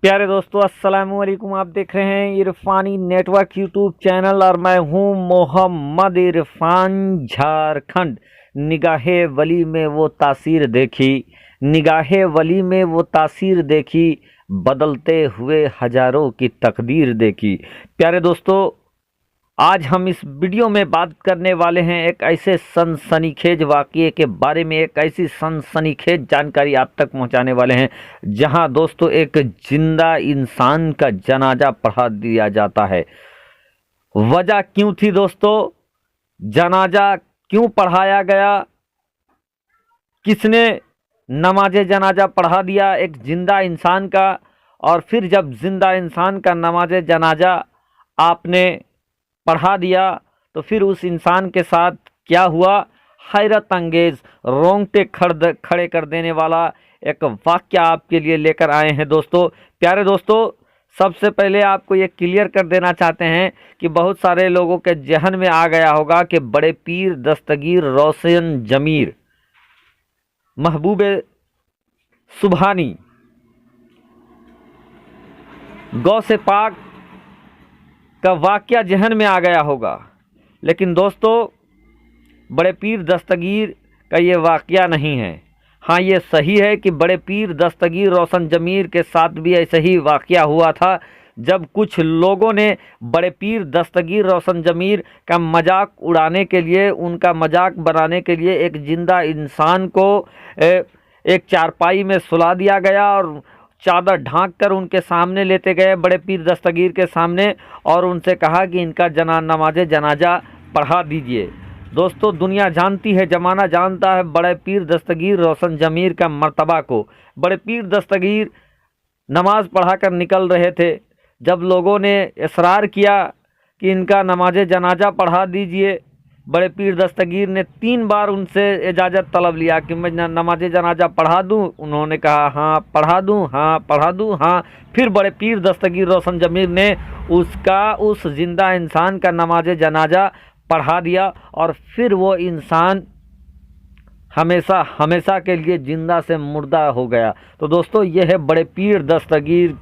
प्यारे दोस्तों, अस्सलाम वालेकुम। आप देख रहे हैं इरफानी नेटवर्क यूट्यूब चैनल और मैं हूं मोहम्मद इरफान। झारखंड। निगाहे वली में वो तासीर देखी, निगाहे वली में वो तासीर देखी, बदलते हुए हजारों की तकदीर देखी। प्यारे दोस्तों, आज हम इस वीडियो में बात करने वाले हैं एक ऐसे सनसनीखेज वाक़ये के बारे में, एक ऐसी सनसनीखेज जानकारी आप तक पहुंचाने वाले हैं जहां दोस्तों एक जिंदा इंसान का जनाजा पढ़ा दिया जाता है। वजह क्यों थी दोस्तों? जनाजा क्यों पढ़ाया गया? किसने नमाज जनाजा पढ़ा दिया एक जिंदा इंसान का? और फिर जब जिंदा इंसान का नमाज जनाजा आपने पढ़ा दिया तो फिर उस इंसान के साथ क्या हुआ? हैरत अंगेज, रोंगटे खड़े कर देने वाला एक वाक्य आपके लिए लेकर आए हैं दोस्तों। प्यारे दोस्तों, सबसे पहले आपको ये क्लियर कर देना चाहते हैं कि बहुत सारे लोगों के जहन में आ गया होगा कि बड़े पीर दस्तगीर रोशन जमीर महबूब सुबहानी गौसे पाक का वाक़या जहन में आ गया होगा, लेकिन दोस्तों बड़े पीर दस्तगीर का ये वाक़या नहीं है। हाँ, ये सही है कि बड़े पीर दस्तगीर रोशन जमीर के साथ भी ऐसा ही वाक़या हुआ था, जब कुछ लोगों ने बड़े पीर दस्तगीर रोशन जमीर का मजाक उड़ाने के लिए, उनका मजाक बनाने के लिए एक ज़िंदा इंसान को एक चारपाई में सुला दिया गया और चादर ढांक कर उनके सामने लेते गए बड़े पीर दस्तगीर के सामने, और उनसे कहा कि इनका नमाज जनाजा पढ़ा दीजिए। दोस्तों, दुनिया जानती है, ज़माना जानता है बड़े पीर दस्तगीर रोशन जमीर का मर्तबा को। बड़े पीर दस्तगीर नमाज पढ़ाकर निकल रहे थे, जब लोगों ने इसरार किया कि इनका नमाज जनाजा पढ़ा दीजिए, बड़े पीर दस्तगीर ने 3 बार उनसे इजाज़त तलब लिया कि मैं नमाज जनाजा पढ़ा दूं। उन्होंने कहा हाँ पढ़ा दूं, हाँ पढ़ा दूं, हाँ। फिर बड़े पीर दस्तगीर रोशन जमीर ने उस ज़िंदा इंसान का नमाज जनाजा पढ़ा दिया और फिर वो इंसान हमेशा हमेशा के लिए ज़िंदा से मुर्दा हो गया। तो दोस्तों, ये है बड़े पीर दस्तगीर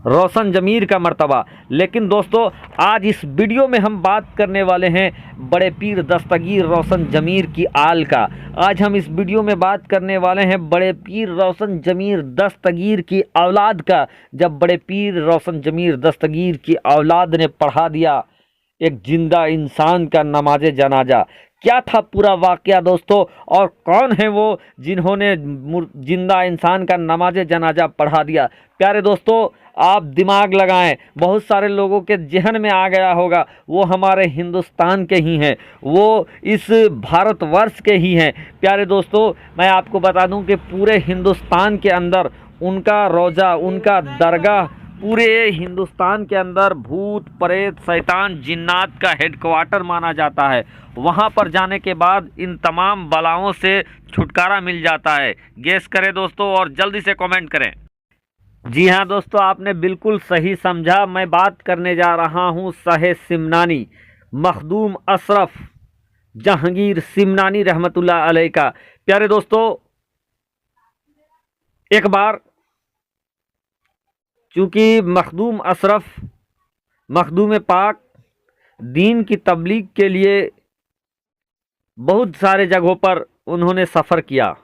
रोशन जमीर का मर्तबा। लेकिन दोस्तों, आज इस वीडियो में हम बात करने वाले हैं बड़े पीर दस्तगीर रोशन जमीर की आल का। आज हम इस वीडियो में बात करने वाले हैं बड़े पीर रोशन जमीर दस्तगीर की औलाद का, जब बड़े पीर रोशन जमीर दस्तगीर की औलाद ने पढ़ा दिया एक जिंदा इंसान का नमाज जनाजा। क्या था पूरा वाक़या दोस्तों, और कौन है वो जिन्होंने जिंदा इंसान का नमाज जनाजा पढ़ा दिया? प्यारे दोस्तों, आप दिमाग लगाएं, बहुत सारे लोगों के जहन में आ गया होगा वो हमारे हिंदुस्तान के ही हैं, वो इस भारतवर्ष के ही हैं। प्यारे दोस्तों, मैं आपको बता दूं कि पूरे हिंदुस्तान के अंदर उनका रोज़ा, उनका दरगाह पूरे हिंदुस्तान के अंदर भूत प्रेत शैतान जिन्नात का हेडक्वार्टर माना जाता है। वहाँ पर जाने के बाद इन तमाम बलाओं से छुटकारा मिल जाता है। गेस करें दोस्तों और जल्दी से कमेंट करें। जी हाँ दोस्तों, आपने बिल्कुल सही समझा। मैं बात करने जा रहा हूँ शाह सिमनानी मखदूम अशरफ जहांगीर सिमनानी रहमतुल्लाह अलैह का। प्यारे दोस्तों, एक बार चूँकि मखदूम अशरफ मखदूम पाक दीन की तबलीग के लिए बहुत सारे जगहों पर उन्होंने सफ़र किया,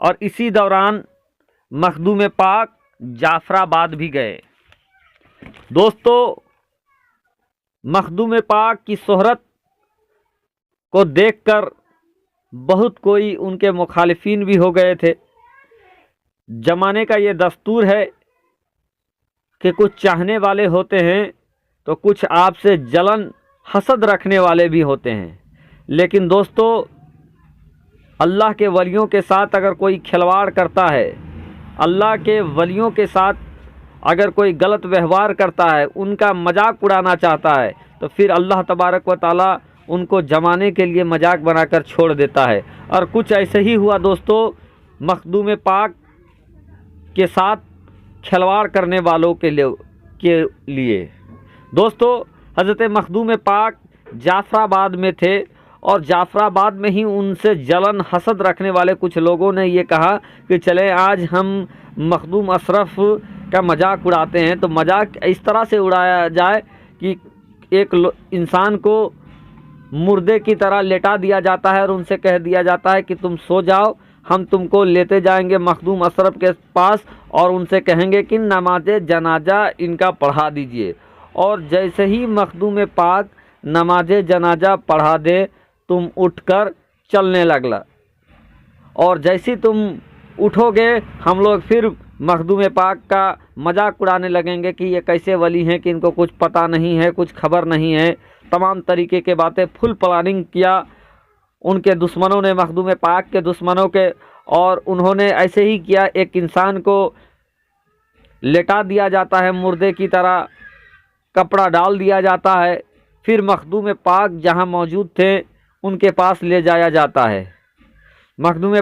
और इसी दौरान मखदूम पाक जाफराबाद भी गए। दोस्तों, मखदूम पाक की शोहरत को देखकर बहुत कोई उनके मुखालिफिन भी हो गए थे। ज़माने का ये दस्तूर है कि कुछ चाहने वाले होते हैं तो कुछ आपसे जलन हसद रखने वाले भी होते हैं। लेकिन दोस्तों, अल्लाह के वलियों के साथ अगर कोई खिलवाड़ करता है, अल्लाह के वलियों के साथ अगर कोई गलत व्यवहार करता है, उनका मजाक उड़ाना चाहता है, तो फिर अल्लाह तबारक व ताला उनको जमाने के लिए मजाक बनाकर छोड़ देता है। और कुछ ऐसे ही हुआ दोस्तों मखदूम पाक के साथ खिलवाड़ करने वालों के लिए। दोस्तों, हज़रत मखदूम पाक जाफराबाद में थे, और जाफराबाद में ही उनसे जलन हसद रखने वाले कुछ लोगों ने ये कहा कि चले आज हम मखदूम अशरफ का मजाक उड़ाते हैं, तो मजाक इस तरह से उड़ाया जाए कि एक इंसान को मुर्दे की तरह लेटा दिया जाता है और उनसे कह दिया जाता है कि तुम सो जाओ, हम तुमको लेते जाएंगे मखदूम अशरफ के पास और उनसे कहेंगे कि नमाज जनाजा इनका पढ़ा दीजिए। और जैसे ही मखदूम पाक नमाज जनाजा पढ़ा दे, तुम उठकर चलने लगला, और जैसे तुम उठोगे हम लोग फिर मखदूम पाक का मजाक उड़ाने लगेंगे कि ये कैसे वली हैं कि इनको कुछ पता नहीं है, कुछ खबर नहीं है। तमाम तरीके के बातें, फुल प्लानिंग किया उनके दुश्मनों ने, मखदूम पाक के दुश्मनों के, और उन्होंने ऐसे ही किया। एक इंसान को लेटा दिया जाता है मुर्दे की तरह, कपड़ा डाल दिया जाता है, फिर मखदूम पाक जहां मौजूद थे उनके पास ले जाया जाता है। मखदूम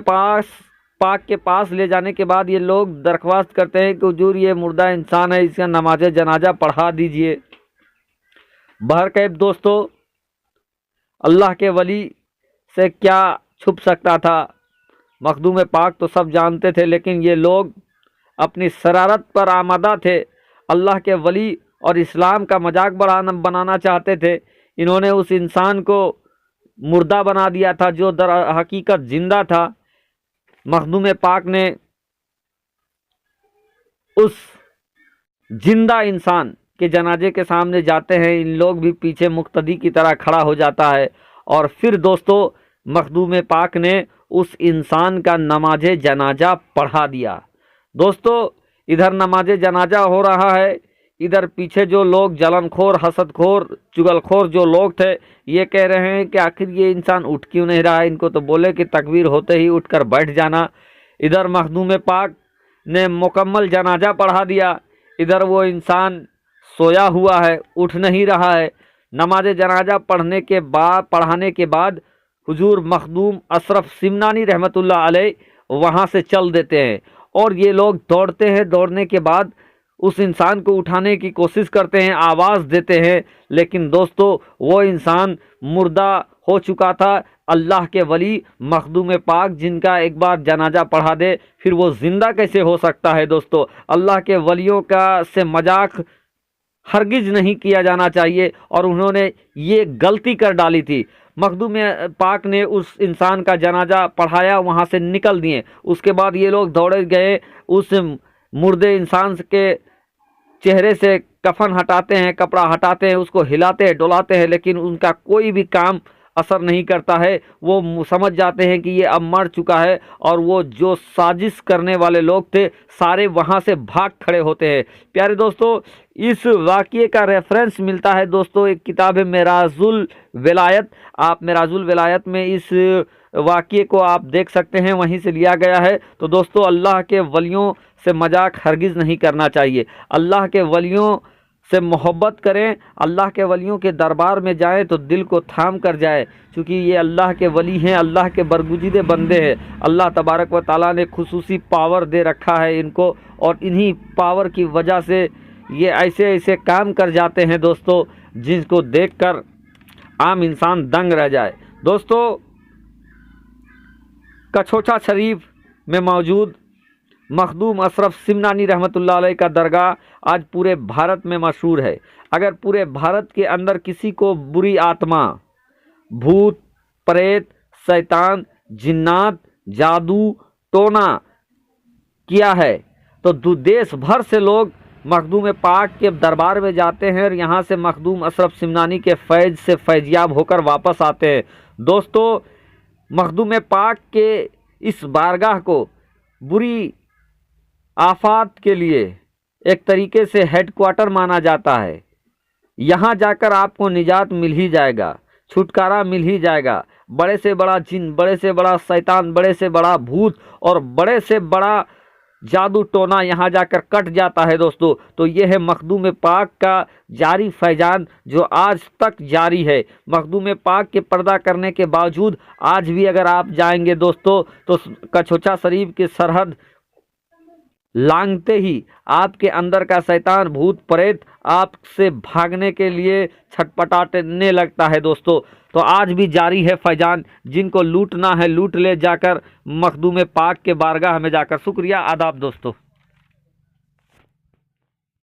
पाक के पास ले जाने के बाद ये लोग दरख्वास्त करते हैं कि हुजूर ये मुर्दा इंसान है, इसका नमाज जनाजा पढ़ा दीजिए। बहरकैफ दोस्तों, अल्लाह के वली से क्या छुप सकता था, मखदूम पाक तो सब जानते थे, लेकिन ये लोग अपनी शरारत पर आमादा थे। अल्लाह के वली और इस्लाम का मजाक बनाना चाहते थे। इन्होंने उस इंसान को मुर्दा बना दिया था जो दर हकीकत जिंदा था। मखदूम पाक ने उस जिंदा इंसान के जनाजे के सामने जाते हैं, इन लोग भी पीछे मुक्तदी की तरह खड़ा हो जाता है, और फिर दोस्तों मखदूम पाक ने उस इंसान का नमाज जनाजा पढ़ा दिया। दोस्तों इधर नमाज जनाजा हो रहा है, इधर पीछे जो लोग जलनखोर, हसदखोर, चुगलखोर जो लोग थे, ये कह रहे हैं कि आखिर ये इंसान उठ क्यों नहीं रहा है, इनको तो बोले कि तकबीर होते ही उठकर बैठ जाना। इधर मखदूम पाक ने मुकम्मल जनाजा पढ़ा दिया, इधर वो इंसान सोया हुआ है, उठ नहीं रहा है। नमाज जनाजा पढ़ाने के बाद हुजूर मखदूम अशरफ सिमनानी रहमतुल्लाह अलैह वहाँ से चल देते हैं, और ये लोग दौड़ते हैं। दौड़ने के बाद उस इंसान को उठाने की कोशिश करते हैं, आवाज़ देते हैं, लेकिन दोस्तों वो इंसान मुर्दा हो चुका था। अल्लाह के वली मखदूम पाक जिनका एक बार जनाजा पढ़ा दे, फिर वो ज़िंदा कैसे हो सकता है। दोस्तों अल्लाह के वलियों का से मजाक हरगिज़ नहीं किया जाना चाहिए, और उन्होंने ये गलती कर डाली थी। मखदूम पाक ने उस इंसान का जनाजा पढ़ाया, वहाँ से निकल दिए। उसके बाद ये लोग दौड़े गए, उस मुर्दे इंसान के चेहरे से कफन हटाते हैं, कपड़ा हटाते हैं, उसको हिलाते हैं, डुलाते हैं, लेकिन उनका कोई भी काम असर नहीं करता है। वो समझ जाते हैं कि ये अब मर चुका है, और वो जो साजिश करने वाले लोग थे सारे वहाँ से भाग खड़े होते हैं। प्यारे दोस्तों, इस वाक़ये का रेफरेंस मिलता है दोस्तों, एक किताब है मेराजुल विलायत। आप मेराजुल विलायत में इस वाक़ये को आप देख सकते हैं, वहीं से लिया गया है। तो दोस्तों अल्लाह के वलियों से मजाक हरगिज़ नहीं करना चाहिए। अल्लाह के वलियों से मोहब्बत करें, अल्लाह के वलियों के दरबार में जाएं तो दिल को थाम कर जाए, क्योंकि ये अल्लाह के वली हैं, अल्लाह के बरगुज़ीदे बंदे हैं। अल्लाह तबारक व ताला ने खुसूसी पावर दे रखा है इनको, और इन्हीं पावर की वजह से ये ऐसे ऐसे काम कर जाते हैं दोस्तों, जिनको देखकर आम इंसान दंग रह जाए। दोस्तों कछोचा शरीफ में मौजूद मखदूम अशरफ सिमनानी रहमतुल्लाह अलैह का दरगाह आज पूरे भारत में मशहूर है। अगर पूरे भारत के अंदर किसी को बुरी आत्मा, भूत, प्रेत, शैतान, जिन्नात, जादू, टोना किया है, तो देश भर से लोग मखदूम पाक के दरबार में जाते हैं, और यहाँ से मखदूम अशरफ सिमनानी के फैज़ से फैज़याब होकर वापस आते हैं। दोस्तों मखदूम पाक के इस बारगाह को बुरी आफात के लिए एक तरीके से हेडक्वार्टर माना जाता है। यहाँ जाकर आपको निजात मिल ही जाएगा, छुटकारा मिल ही जाएगा। बड़े से बड़ा जिन, बड़े से बड़ा शैतान, बड़े से बड़ा भूत और बड़े से बड़ा जादू टोना यहाँ जाकर कट जाता है दोस्तों। तो ये है मखदूम पाक का जारी फैजान, जो आज तक जारी है। मखदूम पाक के पर्दा करने के बावजूद आज भी अगर आप जाएंगे दोस्तों, तो कछोचा शरीफ की सरहद लांघते ही आपके अंदर का शैतान, भूत, प्रेत आपसे भागने के लिए छटपटाने लगता है दोस्तों। तो आज भी जारी है फैजान, जिनको लूटना है लूट ले जाकर मखदूम पाक के बारगाह में जाकर। शुक्रिया, आदाब दोस्तों।